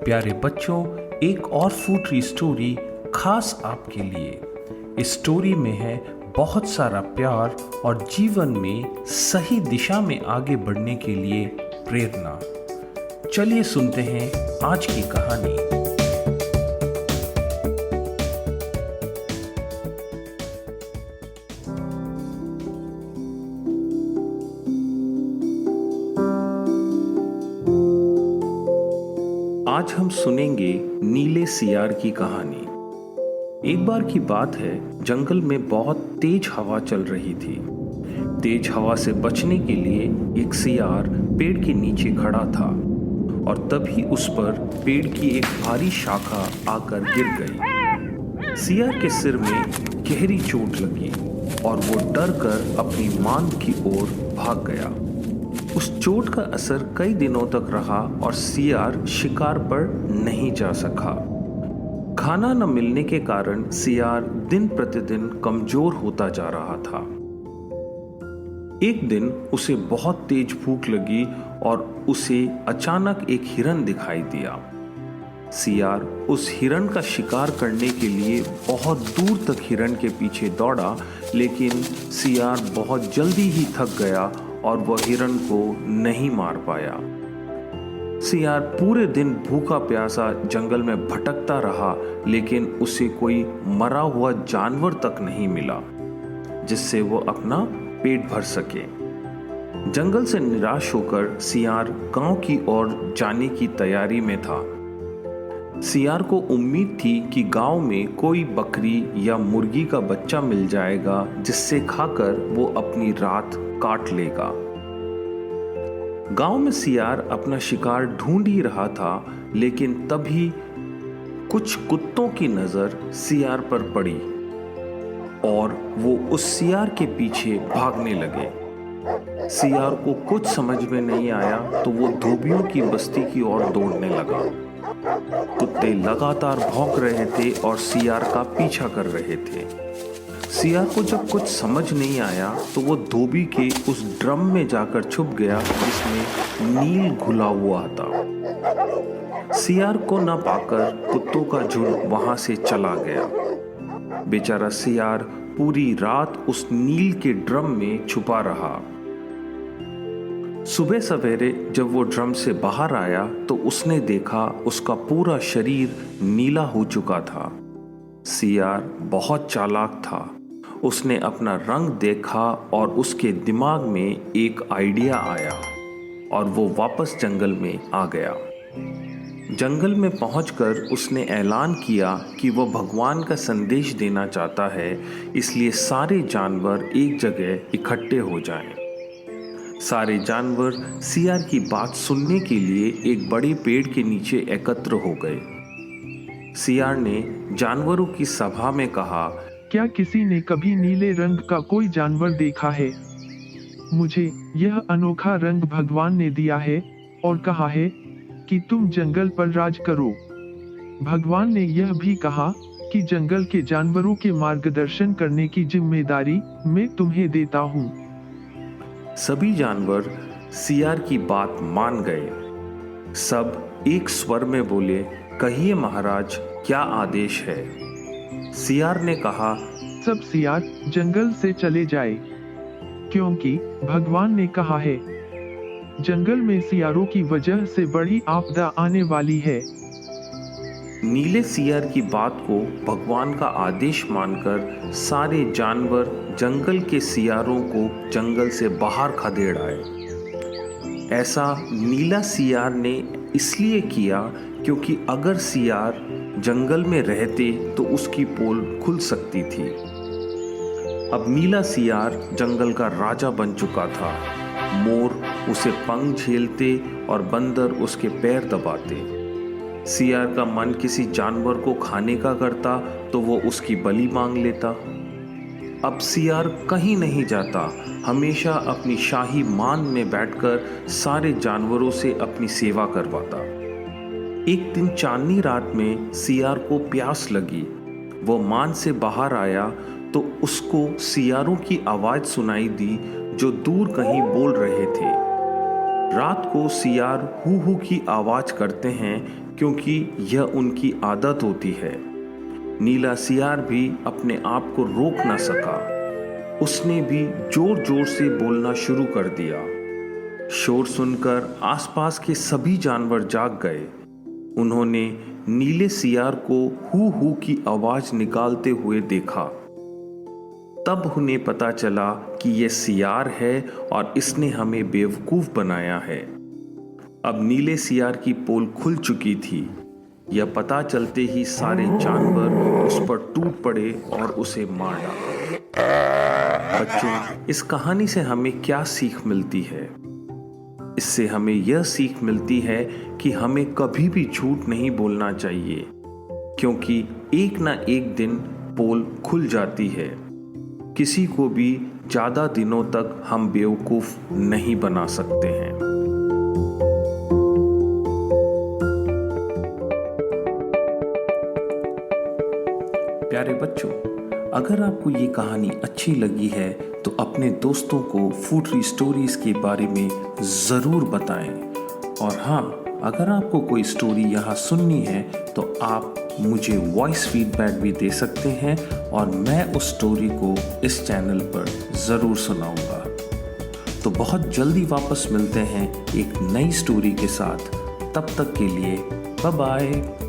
प्यारे बच्चों, एक और फूड स्टोरी खास आपके लिए। इस स्टोरी में है बहुत सारा प्यार और जीवन में सही दिशा में आगे बढ़ने के लिए प्रेरणा। चलिए सुनते हैं आज की कहानी। आज हम सुनेंगे नीले सियार की कहानी। एक बार की बात है, जंगल में बहुत तेज हवा चल रही थी। तेज हवा से बचने के लिए एक सियार पेड़ के नीचे खड़ा था और तभी उस पर पेड़ की एक भारी शाखा आकर गिर गई। सियार के सिर में गहरी चोट लगी और वो डर कर अपनी मांद की ओर भाग गया। उस चोट का असर कई दिनों तक रहा और सियार शिकार पर नहीं जा सका। खाना न मिलने के कारण सियार दिन प्रतिदिन कमजोर होता जा रहा था। एक दिन उसे बहुत तेज भूख लगी और उसे अचानक एक हिरन दिखाई दिया। सियार उस हिरन का शिकार करने के लिए बहुत दूर तक हिरन के पीछे दौड़ा, लेकिन सियार बहुत जल्दी ही थक गया और वह हिरन को नहीं मार पाया। सियार पूरे दिन भूखा प्यासा जंगल में भटकता रहा, लेकिन उसे कोई मरा हुआ जानवर तक नहीं मिला जिससे वो अपना पेट भर सके। जंगल से निराश होकर सियार गांव की ओर जाने की तैयारी में था। सियार को उम्मीद थी कि गांव में कोई बकरी या मुर्गी का बच्चा मिल जाएगा जिससे खाकर वो अपनी रात काट लेगा। गांव में सियार अपना शिकार ढूंढ ही रहा था, लेकिन तभी कुछ कुत्तों की नजर सियार पर पड़ी और वो उस सियार के पीछे भागने लगे। सियार को कुछ समझ में नहीं आया तो वो धोबियों की बस्ती की ओर दौड़ने लगा। कुत्ते लगातार भौंक रहे थे और सियार का पीछा कर रहे थे। सियार को जब कुछ समझ नहीं आया तो वो धोबी के उस ड्रम में जाकर छुप गया जिसमें नील घुला हुआ था। सियार को न पाकर कुत्तों का झुंड वहां से चला गया। बेचारा सियार पूरी रात उस नील के ड्रम में छुपा रहा। सुबह सवेरे जब वो ड्रम से बाहर आया तो उसने देखा उसका पूरा शरीर नीला हो चुका था। सियार बहुत चालाक था। उसने अपना रंग देखा और उसके दिमाग में एक आइडिया आया और वो वापस जंगल में आ गया। जंगल में पहुंचकर उसने ऐलान किया कि वो भगवान का संदेश देना चाहता है, इसलिए सारे जानवर एक जगह इकट्ठे हो जाएं। सारे जानवर सियार की बात सुनने के लिए एक बड़े पेड़ के नीचे एकत्र हो गए। सियार ने जानवरों की सभा में कहा, क्या किसी ने कभी नीले रंग का कोई जानवर देखा है? मुझे यह अनोखा रंग भगवान ने दिया है और कहा है कि तुम जंगल पर राज करो। भगवान ने यह भी कहा कि जंगल के जानवरों के मार्गदर्शन करने की जिम्मेदारी मैं तुम्हें देता हूँ। सभी जानवर सियार की बात मान गए। सब एक स्वर में बोले, कहिए महाराज, क्या आदेश है? सियार ने कहा, सब सियार जंगल से चले जाए, क्योंकि भगवान ने कहा है जंगल में सियारों की वजह से बड़ी आपदा आने वाली है। नीले सियार की बात को भगवान का आदेश मानकर सारे जानवर जंगल के सियारों को जंगल से बाहर खदेड़ आए। ऐसा नीला सियार ने इसलिए किया क्योंकि अगर सियार जंगल में रहते तो उसकी पोल खुल सकती थी। अब नीला सियार जंगल का राजा बन चुका था। मोर उसे पंख झेलते और बंदर उसके पैर दबाते। सियार का मन किसी जानवर को खाने का करता तो वो उसकी बलि मांग लेता। अब सियार कहीं नहीं जाता, हमेशा अपनी शाही मान में बैठकर सारे जानवरों से अपनी सेवा करवाता। एक दिन चांदनी रात में सियार को प्यास लगी। वो मान से बाहर आया तो उसको सियारों की आवाज सुनाई दी जो दूर कहीं बोल रहे थे। रात को सियार हू हू की आवाज करते हैं क्योंकि यह उनकी आदत होती है। नीला सियार भी अपने आप को रोक न सका। उसने भी जोर जोर से बोलना शुरू कर दिया। शोर सुनकर आसपास के सभी जानवर जाग गए। उन्होंने नीले सियार को हू हू की आवाज निकालते हुए देखा। तब उन्हें पता चला कि यह सियार है और इसने हमें बेवकूफ बनाया है। अब नीले सियार की पोल खुल चुकी थी। यह पता चलते ही सारे जानवर उस पर टूट पड़े और उसे मार डाला। बच्चों, इस कहानी से हमें क्या सीख मिलती है? इससे हमें यह सीख मिलती है कि हमें कभी भी झूठ नहीं बोलना चाहिए, क्योंकि एक ना एक दिन पोल खुल जाती है। किसी को भी ज्यादा दिनों तक हम बेवकूफ नहीं बना सकते हैं। प्यारे बच्चों, अगर आपको ये कहानी अच्छी लगी है तो अपने दोस्तों को फूड स्टोरीज के बारे में ज़रूर बताएं। और हाँ, अगर आपको कोई स्टोरी यहाँ सुननी है तो आप मुझे वॉइस फीडबैक भी दे सकते हैं और मैं उस स्टोरी को इस चैनल पर ज़रूर सुनाऊंगा। तो बहुत जल्दी वापस मिलते हैं एक नई स्टोरी के साथ। तब तक के लिए बाय बाय।